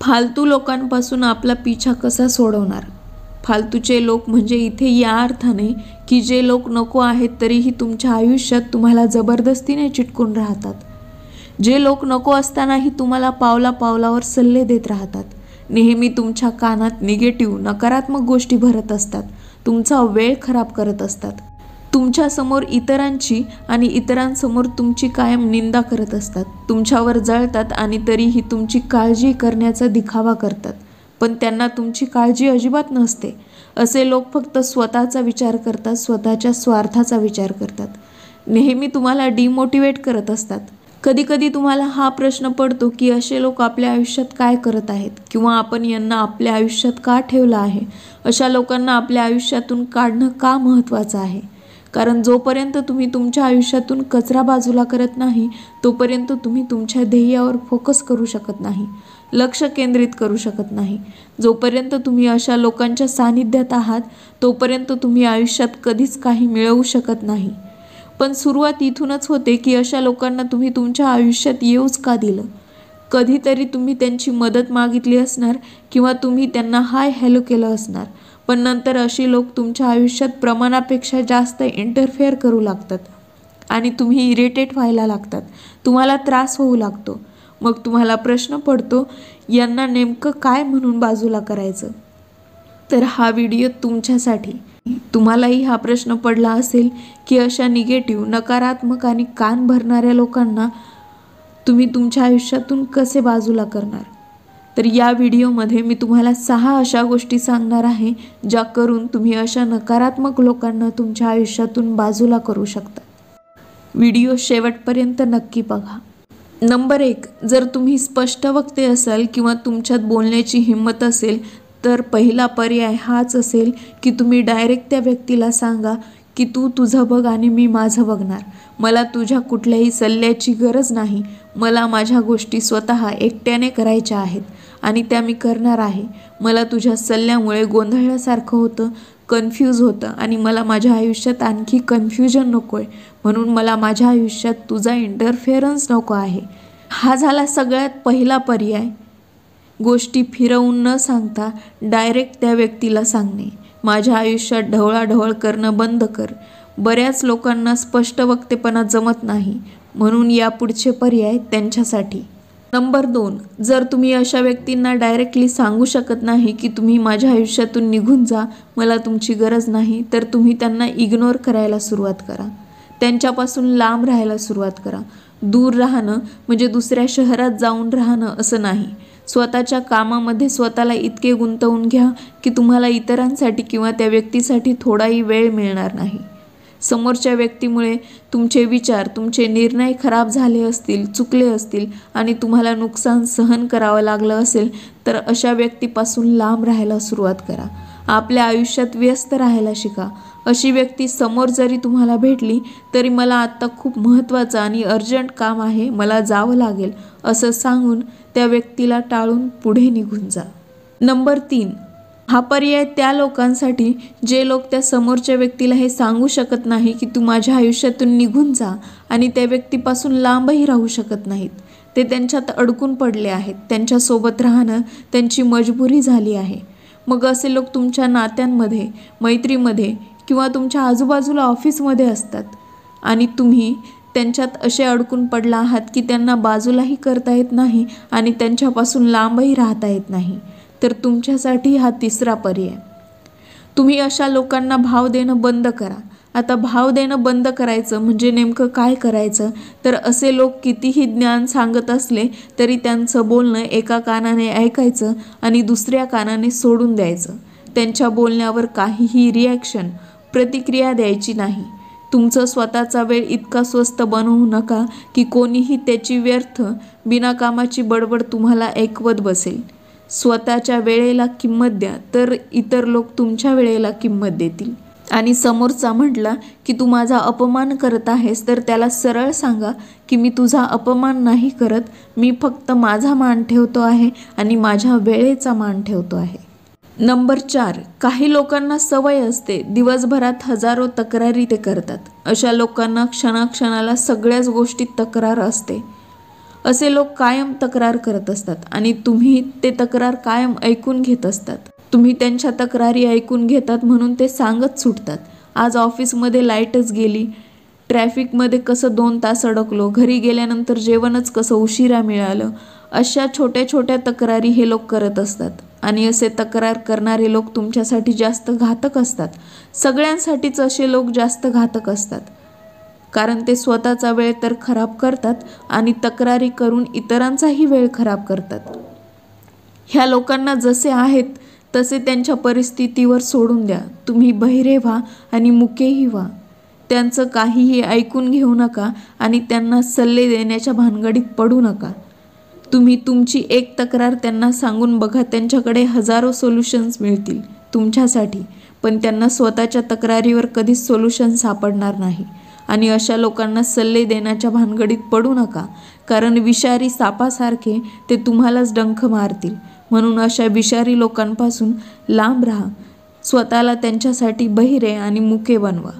फालतू लोकांपासून आपला पिछा कसा सोडवणार? फालतूचे लोक म्हणजे इथे या अर्थाने की जे लोक नको आहेत तरीही तुमच्या आयुष्यात तुम्हाला जबरदस्तीने चिटकून राहतात, जे लोक नको असतानाही तुम्हाला पावला पावलावर सल्ले देत राहतात, नेहमी तुमच्या कानात निगेटिव्ह नकारात्मक गोष्टी भरत असतात, तुमचा वेळ खराब करत असतात, तुमच्यासमोर इतरांची आणि इतरांसमोर तुमची कायम निंदा करत असतात, तुमच्यावर जळतात आणि तरीही तुमची काळजी करण्याचा दिखावा करतात, पण त्यांना तुमची काळजी अजिबात नसते. असे लोक फक्त स्वतःचा विचार करतात, स्वतःच्या स्वार्थाचा विचार करतात, नेहमी तुम्हाला डिमोटिवेट करत असतात. कधी कधी तुम्हाला हा प्रश्न पडतो की असे लोक आपल्या आयुष्यात काय करत आहेत किंवा आपण यांना आपल्या आयुष्यात का ठेवलं आहे? अशा लोकांना आपल्या आयुष्यातून काढणं का महत्त्वाचं आहे? कारण जोपर्यंत तुम्ही तुमच्या आयुष्यातून कचरा बाजूला करत नाही तोपर्यंत तुम्ही तुमच्या ध्येयावर फोकस करू शकत नाही, लक्ष केंद्रित करू शकत नाही. जोपर्यंत तुम्ही अशा लोकांच्या सानिध्यात आहात तोपर्यंत तुम्ही आयुष्यात कधीच काही मिळवू शकत नाही. पण सुरुवात इथूनच होते की अशा लोकांना तुम्ही तुमच्या आयुष्यात येऊच का दिलं? कधीतरी तुम्ही त्यांची मदत मागितली असणार किंवा तुम्ही त्यांना हाय हॅलो केलं असणार, पण नंतर अशी लोक तुमच्या आयुष्यात प्रमाणापेक्षा जास्त इंटरफेअर करू लागतात आणि तुम्ही इरिटेट व्हायला लागतात, तुम्हाला त्रास होऊ लागतो. मग तुम्हाला प्रश्न पडतो यांना नेमकं काय म्हणून बाजूला करायचं? तर हा व्हिडिओ तुमच्यासाठी. तुम्हालाही हा प्रश्न पडला असेल की अशा निगेटिव्ह नकारात्मक आणि कान भरणाऱ्या लोकांना तुम्ही तुमच्या आयुष्यातून कसे बाजूला करणार? तर या व्हिडिओमध्ये मी तुम्हाला 6 अशा गोष्टी सांगणार आहे ज्या करून तुम्ही अशा नकारात्मक लोकांना तुमच्या आयुष्यातून बाजूला करू शकता. व्हिडिओ शेवटपर्यंत नक्की बघा. नंबर 1, जर तुम्ही स्पष्ट वक्ते असाल किंवा तुमच्यात बोलण्याची हिंमत असेल तर पहिला पर्याय हाच असेल की तुम्ही डायरेक्ट त्या व्यक्तीला सांगा की तू तुझं बघ आणि मी माझं बघणार, मला तुझ्या कुठल्याही सल्ल्याची गरज नाही, मला माझ्या गोष्टी स्वतः एकट्याने करायच्या आहेत आणि त्या मी करणार आहे. मला तुझ्या सल्ल्यामुळे गोंधळल्यासारखं होतं, कन्फ्यूज होतं आणि मला माझ्या आयुष्यात आणखी कन्फ्युजन नको आहे, म्हणून मला माझ्या आयुष्यात तुझा इंटरफेरन्स नको आहे. हा झाला सगळ्यात पहिला पर्याय. गोष्टी फिरवून न सांगता डायरेक्ट त्या व्यक्तीला सांगणे. माझ्या आयुष्यात ढवळाढवळ करणं बंद कर. बऱ्याच लोकांना स्पष्ट वक्तेपणा जमत नाही, म्हणून यापुढचे पर्याय त्यांच्यासाठी. नंबर 2, जर तुम्ही अशा व्यक्तींना डायरेक्टली सांगू शकत नाही की तुम्ही माझ्या आयुष्यातून निघून जा, मला तुमची गरज नाही, तर तुम्ही त्यांना इग्नोर करायला सुरुवात करा, त्यांच्यापासून लांब राहायला सुरुवात करा. दूर राहणं म्हणजे दुसऱ्या शहरात जाऊन राहणं असं नाही. स्वतःच्या कामामध्ये स्वतःला इतके गुंतवून घ्या की तुम्हाला इतरांसाठी किंवा त्या व्यक्तीसाठी थोडाही वेळ मिळणार नाही. समोरच्या व्यक्तीमुळे तुमचे विचार, तुमचे निर्णय खराब झाले असतील, चुकले असतील आणि तुम्हाला नुकसान सहन करावं लागलं असेल तर अशा व्यक्तीपासून लांब राहायला सुरुवात करा. आपल्या आयुष्यात व्यस्त राहायला शिका. अशी व्यक्ती समोर जरी तुम्हाला भेटली तरी मला आत्ता खूप महत्त्वाचं आणि अर्जंट काम आहे, मला जावं लागेल असं सांगून त्या व्यक्तीला टाळून पुढे निघून जा. नंबर 3, हा पर्याय त्या लोकांसाठी जे लोक त्या समोरच्या व्यक्तीला हे सांगू शकत नाही की तू माझ्या आयुष्यातून निघून जा आणि त्या व्यक्तीपासून लांबही राहू शकत नाहीत. ते त्यांच्यात अडकून पडले आहेत, त्यांच्यासोबत राहणं त्यांची मजबुरी झाली आहे. मग असे लोक तुमच्या नात्यांमध्ये, मैत्रीमध्ये किंवा तुमच्या आजूबाजूला ऑफिसमध्ये असतात आणि तुम्ही त्यांच्यात असे अडकून पडला आहात की त्यांना बाजूलाही करता येत नाही आणि त्यांच्यापासून लांबही राहता येत नाही. तर तुमच्यासाठी हा 3रा पर्याय. तुम्ही अशा लोकांना भाव देणं बंद करा. आता भाव देणं बंद करायचं म्हणजे नेमकं काय करायचं? तर असे लोक कितीही ज्ञान सांगत असले तरी त्यांचं बोलणं एका कानाने ऐकायचं आणि दुसऱ्या कानाने सोडून द्यायचं. त्यांच्या बोलण्यावर काहीही रिॲक्शन, प्रतिक्रिया द्यायची नाही. तुमचं स्वतःचा वेळ इतका स्वस्त बनवू नका की कोणीही त्याची व्यर्थ बिनाकामाची बडबड तुम्हाला ऐकवत बसेल. स्वतःच्या वेळेला किंमत द्या, तर इतर लोक तुमच्या वेळेला किंमत देतील. आणि समोरचा म्हटला की तू माझा अपमान करत आहेस तर त्याला सरळ सांगा की मी तुझा अपमान नाही करत, मी फक्त माझा मान ठेवतो आहे आणि माझ्या वेळेचा मान ठेवतो आहे. नंबर 4, काही लोकांना सवय असते दिवसभरात हजारो तक्रारी ते करतात. अशा लोकांना क्षणाक्षणाला सगळ्याच गोष्टीत तक्रार असते. असे लोक कायम तक्रार करत असतात आणि तुम्ही ते तक्रार कायम ऐकून घेत असतात. तुम्ही त्यांच्या तक्रारी ऐकून घेतात म्हणून ते सांगत सुटतात. आज ऑफिसमध्ये लाईटच गेली, ट्रॅफिकमध्ये कसं 2 तास अडकलो, घरी गेल्यानंतर जेवणच कसं उशिरा मिळालं. अशा छोट्या छोट्या तक्रारी हे लोक करत असतात आणि असे तक्रार करणारे लोक तुमच्यासाठी जास्त घातक असतात. सगळ्यांसाठीच असे लोक जास्त घातक असतात, कारण ते स्वतःचा वेळ तर खराब करतात आणि तक्रारी करून इतरांचाही वेळ खराब करतात. ह्या लोकांना जसे आहेत तसे त्यांच्या परिस्थितीवर सोडून द्या. तुम्ही बहिरे व्हा आणि मुकेही व्हा. त्यांचं काहीही ऐकून घेऊ नका आणि त्यांना सल्ले देण्याच्या भानगडीत पडू नका. तुम्ही तुमची एक तक्रार त्यांना सांगून बघा, त्यांच्याकडे हजारो सोल्युशन्स मिळतील तुमच्यासाठी, पण त्यांना स्वतःच्या तक्रारीवर कधीच सोल्युशन सापडणार नाही. आणि अशा लोकांना सल्ले देण्याच्या भानगडीत पडू नका, कारण विषारी सापासारखे ते तुम्हालाच डंख मारतील. म्हणून अशा विषारी लोकांपासून लांब राहा. स्वतःला त्यांच्यासाठी बहिरे आणि मुके बनवा.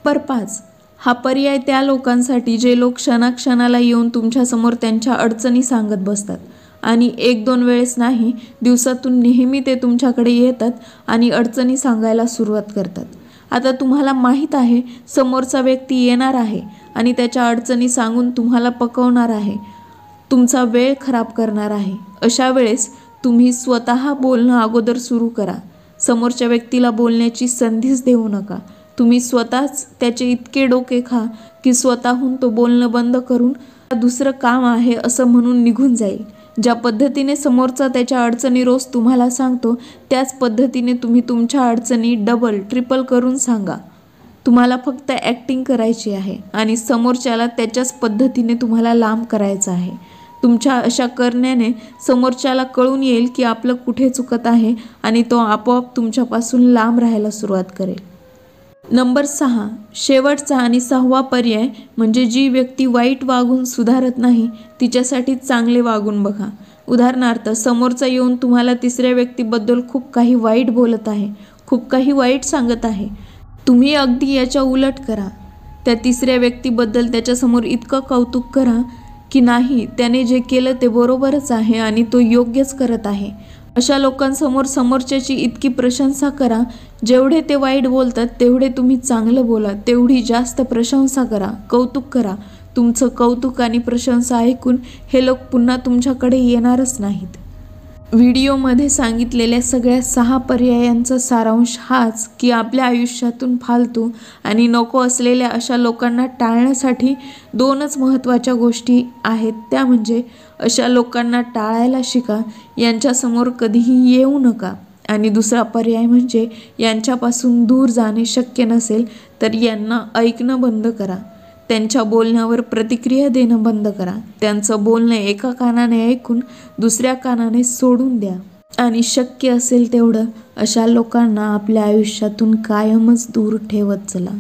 नंबर 5, हा पर्याय त्या लोकांसाठी जे लोक क्षणाक्षणाला येऊन तुमच्यासमोर त्यांच्या अडचणी सांगत बसतात आणि 1-2 वेळेस नाही, दिवसातून नेहमी ते तुमच्याकडे येतात आणि अडचणी सांगायला सुरुवात करतात. आता तुम्हाला माहीत आहे समोरचा व्यक्ती येणार आहे आणि त्याच्या अडचणी सांगून तुम्हाला पकवणार आहे, तुमचा वेळ खराब करणार आहे. अशा वेळेस तुम्ही स्वतः बोलणं अगोदर सुरू करा. समोरच्या व्यक्तीला बोलण्याची संधीच देऊ नका. तुम्ही स्वतःच त्याचे इतके डोके खा की स्वतःहून तो बोलणं बंद करून दुसरं काम आहे असं म्हणून निघून जाईल. ज्या पद्धतीने समोरचा त्याच्या अडचणी रोज तुम्हाला सांगतो, त्याच पद्धतीने तुम्ही तुमच्या अडचणी डबल ट्रिपल करून सांगा. तुम्हाला फक्त ॲक्टिंग करायची आहे आणि समोरच्याला त्याच्याच पद्धतीने तुम्हाला लांब करायचं आहे. तुमच्या अशा करण्याने समोरच्याला कळून येईल की आपलं कुठे चुकत आहे आणि तो आपोआप तुमच्यापासून लांब राहायला सुरुवात करेल. नंबर 6, शेवटचा आणि 6वा पर्याय म्हणजे जी व्यक्ती वाईट वागून सुधारत नाही तिच्यासाठी चांगले वागून बघा. उदाहरणार्थ, समोरचा येऊन तुम्हाला तिसऱ्या व्यक्तीबद्दल खूप काही वाईट बोलत आहे, खूप काही वाईट सांगत आहे. तुम्ही अगदी याच्या उलट करा. त्या तिसऱ्या व्यक्तीबद्दल त्याच्यासमोर इतकं कौतुक करा की नाही, त्याने जे केलं ते बरोबरच आहे आणि तो योग्यच करत आहे. अशा लोकांसमोर समोरच्याची इतकी प्रशंसा करा, जेवढे ते वाईट बोलतात तेवढे तुम्ही चांगलं बोला, तेवढी जास्त प्रशंसा करा, कौतुक करा. तुमचं कौतुक आणि प्रशंसा ऐकून हे लोक पुन्हा तुमच्याकडे येणारच नाहीत. व्हिडिओमध्ये सांगितलेल्या सगळ्या 6 पर्यायांचा सारांश हाच की आपल्या आयुष्यातून फालतू आणि नको असलेल्या अशा लोकांना टाळण्यासाठी 2च महत्त्वाच्या गोष्टी आहेत. त्या म्हणजे अशा लोकांना टाळायला शिका, यांच्यासमोर कधीही येऊ नका. आणि दुसरा पर्याय म्हणजे यांच्यापासून दूर जाणे शक्य नसेल तर यांना ऐकणं बंद करा. त्यांच्या बोलण्यावर प्रतिक्रिया देणं बंद करा. त्यांचं बोलणं एका कानाने ऐकून दुसऱ्या कानाने सोडून द्या. आणि शक्य असेल तेवढं अशा लोकांना आपल्या आयुष्यातून कायमच दूर ठेवत चला.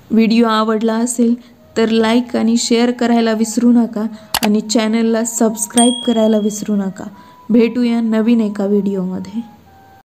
व्हिडिओ आवडला असेल तर लाईक आणि शेअर करायला विसरू नका आणि चॅनलला सबस्क्राईब करायला विसरू नका. भेटूया नवीन एका व्हिडिओमध्ये.